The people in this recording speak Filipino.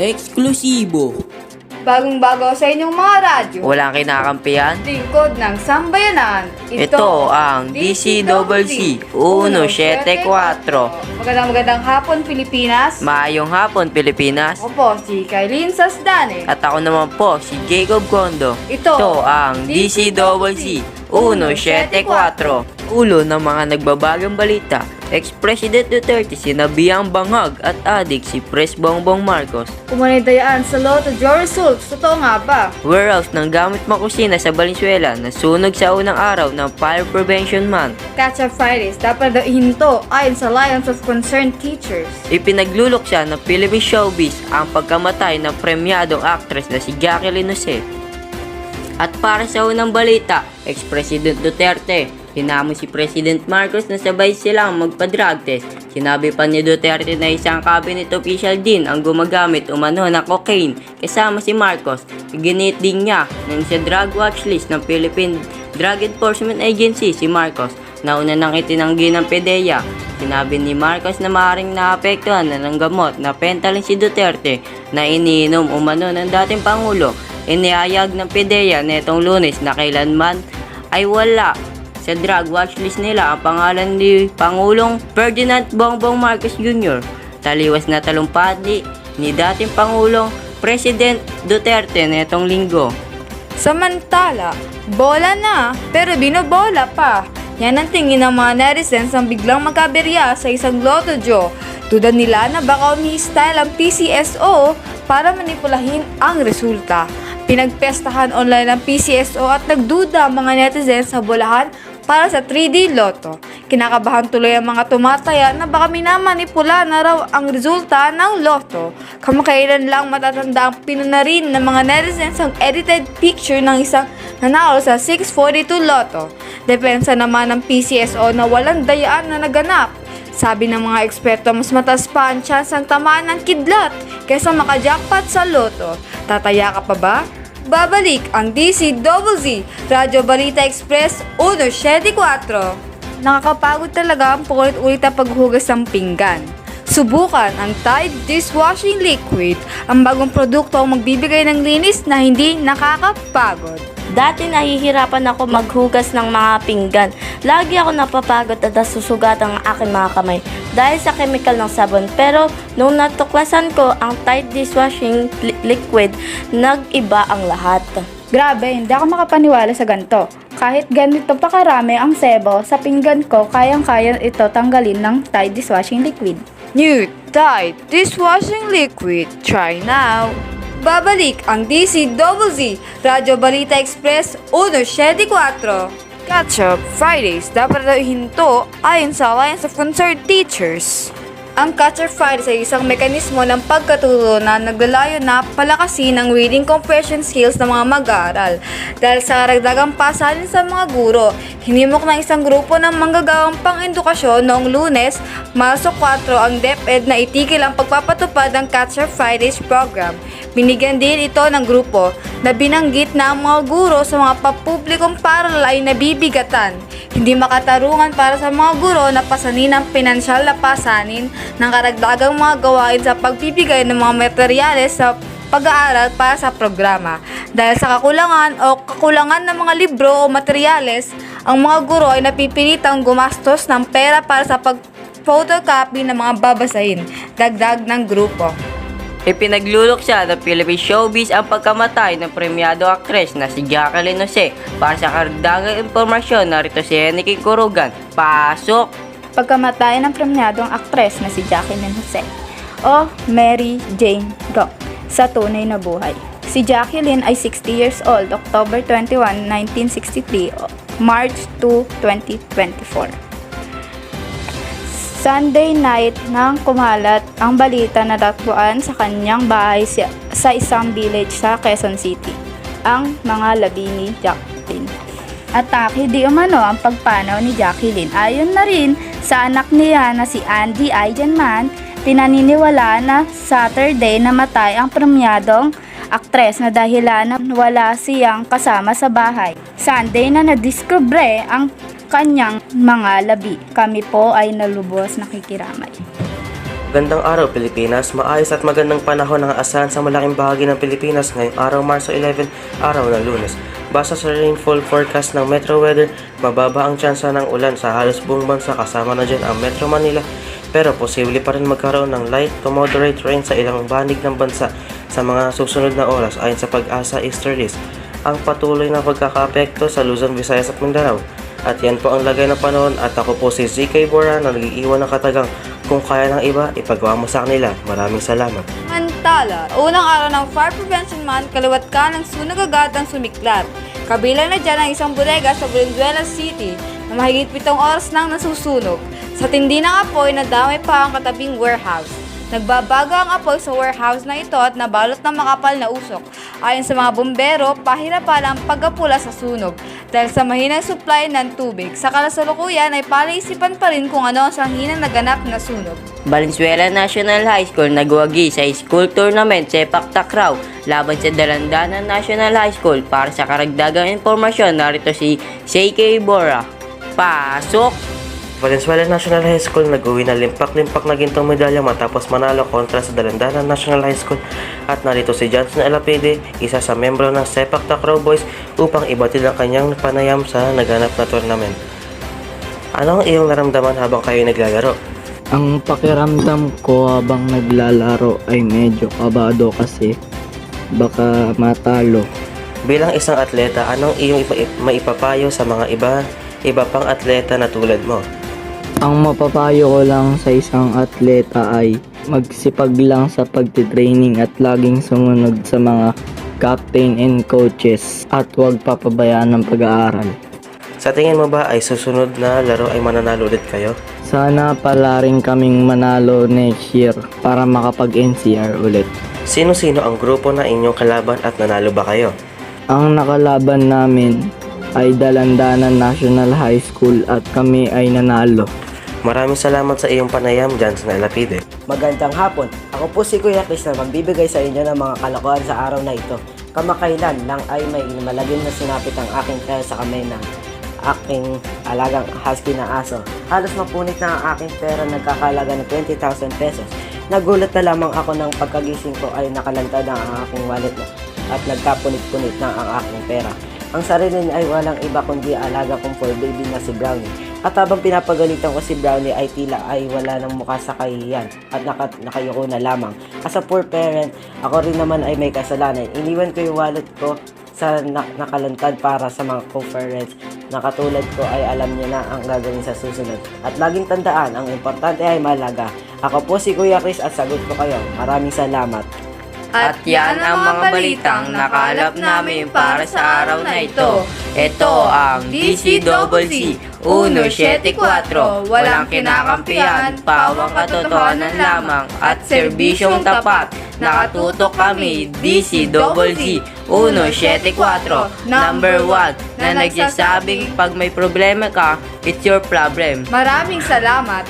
Eksklusibo. Bagong-bago sa inyong mga radyo. Walang kinakampihan. Lingkod ng Sambayanan. Ito ang DCCC 174. Magandang hapon, Pilipinas. Maayong hapon, Pilipinas. Ako po si Kailin Sasdane. At ako naman po si Jacob Condo. Ito ang DCCC 174. Ulo ng mga nagbabagang balita. Ex-President Duterte sinabihang banghag at adik si Pres Bongbong Marcos. Kumanidayaan sa Lotto Draw results. Totoo nga ba? Warehouse ng gamit makusina sa Valenzuela nasunog sa unang araw ng Fire Prevention Month. Catch-up Fridays dapat daw ihinto ayon sa Alliance of Concerned Teachers. Ipinagluluksa ng Philippine Showbiz ang pagkamatay ng premyadong actress na si Jacqueline Jose. At para sa unang balita, ex-President Duterte, hinamon si President Marcos na sabay silang magpa-drug test. Sinabi pa ni Duterte na isang cabinet official din ang gumagamit umano ng cocaine kasama si Marcos. Iginit din niya ng sa drug watch list ng Philippine Drug Enforcement Agency si Marcos. Nauna nang itinanggi ng PDEA. Sinabi ni Marcos na maaaring naapektuhan na ng gamot na fentanyl si Duterte na iniinom umano ng dating Pangulo. Inihayag ng PDEA netong Lunes na kailanman ay wala sa drug watch list nila ang pangalan ni Pangulong Ferdinand Bongbong Marcos Jr. Taliwas na talumpati ni dating Pangulong President Duterte netong Linggo. Samantala, bola na pero binobola pa. Yan ang tingin ng mga netizens ang biglang magkaberya sa isang Lotto Draw. Tuda nila na baka umi-style ang PCSO para manipulahin ang resulta. Pinagpestahan online ang PCSO at nagduda ang mga netizens sa bolahan para sa 3D Lotto. Kinakabahan tuloy ang mga tumataya na baka minamanipula na raw ang resulta ng Lotto. Kamakailan lang matatanda ang pinunarin ng mga netizens ang edited picture ng isang nanalo sa 642 Lotto. Depensa naman ng PCSO na walang dayaan na naganap. Sabi ng mga eksperto, mas mataas pa ang chance ng tamaan ng kidlat kaysa makajackpot sa Lotto. Tataya ka pa ba? Babalik ang DCCC Radyo Balita Express 174. Nakakapagod talaga ang paulit-ulit na paghugas ng pinggan. Subukan ang Tide Dishwashing Liquid, ang bagong produkto ang magbibigay ng linis na hindi nakakapagod. Dati nahihirapan ako maghugas ng mga pinggan. Lagi ako napapagod at nasusugat ang aking mga kamay dahil sa chemical ng sabon. Pero nung natuklasan ko ang Tide Dishwashing Liquid, nag-iba ang lahat. Grabe, hindi ako makapaniwala sa ganito. Kahit ganito pa karami ang sebo sa pinggan ko, kayang-kaya ito tanggalin ng Tide Dishwashing Liquid. New Tide Dishwashing Liquid. Try now! Babalik ang DCCC Radyo Balita Express 174. Catch-up Fridays dapat daw ihinto ayon sa Alliance of Concerned Teachers. Ang Catch-up Fridays ay isang mekanismo ng pagkaturo na naglalayo na palakasin ang reading comprehension skills ng mga mag-aaral. Dahil sa karagdagang pasalin sa mga guro, hinimok ng isang grupo ng manggagawang pang-edukasyon noong Lunes, Marso 4 ang DepEd na itigil ang pagpapatupad ng Catch-up Fridays program. Binigyan din ito ng grupo na binanggit na ang mga guro sa mga papublikong paaralan ay nabibigatan. Hindi makatarungan para sa mga guro na pasanin ang pinansyal na pasanin ng karagdagang mga gawain sa pagbibigay ng mga materyales sa pag-aaral para sa programa. Dahil sa kakulangan ng mga libro o materyales, ang mga guro ay napipilitang gumastos ng pera para sa pag-photocopy ng mga babasahin. Dagdag ng grupo. Ipinagluluksa ng Philippine Showbiz ang pagkamatay ng premyado actress na si Jacqueline Jose. Para sa karagdagang impormasyon, narito si Henry Kurugan. Pasok! Pagkamatay ng premyadong aktres na si Jacqueline Jose o Mary Jane Go sa tunay na buhay. Si Jacqueline ay 60 years old, October 21, 1963, March 2, 2024. Sunday night nang kumalat ang balita na natagpuan sa kanyang bahay sa isang village sa Quezon City ang mga labi ni Jacqueline. Atake di umano ang pagpanaw ni Jacqueline. Ayon na rin sa anak niya na si Andy Aijenman, pinaniniwala na Saturday namatay ang premyadong aktres na dahilan na wala siyang kasama sa bahay. Sunday na nadiskubre ang kanyang mga labi. Kami po ay nalubos nakikiramay. Gandang araw Pilipinas, maayos at magandang panahon ang aasahan sa malaking bahagi ng Pilipinas ngayong araw Marso 11, araw ng Lunes. Base sa rainfall forecast ng Metro Weather, mababa ang tsansa ng ulan sa halos buong bansa kasama na dyan ang Metro Manila. Pero posible pa rin magkaroon ng light to moderate rain sa ilang banig ng bansa sa mga susunod na oras ayon sa Pag-asa Easterlies. Ang patuloy na pagkakaapekto sa Luzon, Visayas at Mindanao. At yan po ang lagay ng panahon at ako po si ZK Bora na nag-iiwan ng katagang kung kaya ng iba, ipagawa mo sa kanila. Maraming salamat. Mantala, unang araw ng Fire Prevention Month, kaliwat ka ng sunog agad ang sumiklat. Kabilang na dyan ang isang bodega sa Valenzuela City na mahigit 7 oras nang nasusunog. Sa tindi ng apoy, nadamay pa ang katabing warehouse. Nagbabago ang apoy sa warehouse na ito at nabalot ng makapal na usok. Ayon sa mga bumbero, pahirapan ang pagkapula sa sunog dahil sa mahinang supply ng tubig. Sa kasalukuyan ay palaisipan pa rin kung ano ang sanghinang naganap na sunog. Valenzuela National High School nagwagi sa school tournament Sepak Takraw laban sa Dalandanan National High School. Para sa karagdagang impormasyon, narito si ZK Bora. Pasok! Valenzuela National High School nag-uwi na limpak-limpak na gintong medalya matapos manalo kontra sa Dalandanan National High School. At narito si Johnson Elapide, isa sa membro ng Sepak Takraw Boys upang ibatid ang kanyang panayam sa naganap na tournament. Ano ang iyong naramdaman habang kayo naglalaro? Ang pakiramdam ko habang naglalaro ay medyo kabado kasi baka matalo. Bilang isang atleta, anong iyong maipapayo sa mga iba pang atleta na tulad mo? Ang mapapayo ko lang sa isang atleta ay magsipag lang sa pagtitraining at laging sumunod sa mga captain and coaches at huwag papabayaan ng pag-aaral. Sa tingin mo ba ay susunod na laro ay mananalo ulit kayo? Sana pala rin kaming manalo next year para makapag-NCR ulit. Sino-sino ang grupo na inyong kalaban at nanalo ba kayo? Ang nakalaban namin ay Dalandanan National High School at kami ay nanalo. Maraming salamat sa iyong panayam, Johnson Elapide. Magandang hapon. Ako po si Kuya Chris na magbibigay sa inyo ng mga kalokohan sa araw na ito. Kamakailan lang ay may malagim na sinapit ang aking tayo sa kamay ng aking alagang husky na aso. Halos mapunit na ang aking pera, nagkakalaga ng 20,000 pesos. Nagulat na lamang ako ng pagkagising ko ay nakalantad ang aking wallet at nagkapunit-punit na ang aking pera. Ang sarili niya ay walang iba kundi alaga kong fur baby na si Brownie. At habang pinapagalitan ko si Brownie ay tila ay wala ng mukha sa kahihiyan at nakayuko na lamang. As a poor parent, ako rin naman ay may kasalanan. Iniwan ko yung wallet ko sa nakalantad para sa mga co-parents na katulad ko ay alam niya na ang gagawin sa susunod. At laging tandaan, ang importante ay malaga. Ako po si Kuya Chris at sagot ko kayo. Maraming salamat. At yan ang mga balitang nakalap namin para sa araw na ito. Ito ang DCCC 174, walang kinakampihan, pawang katotohanan lamang at serbisyong tapat. Nakatutok kami, DCCC 174, number 1, na nagsasabing pag may problema ka, it's your problem. Maraming salamat!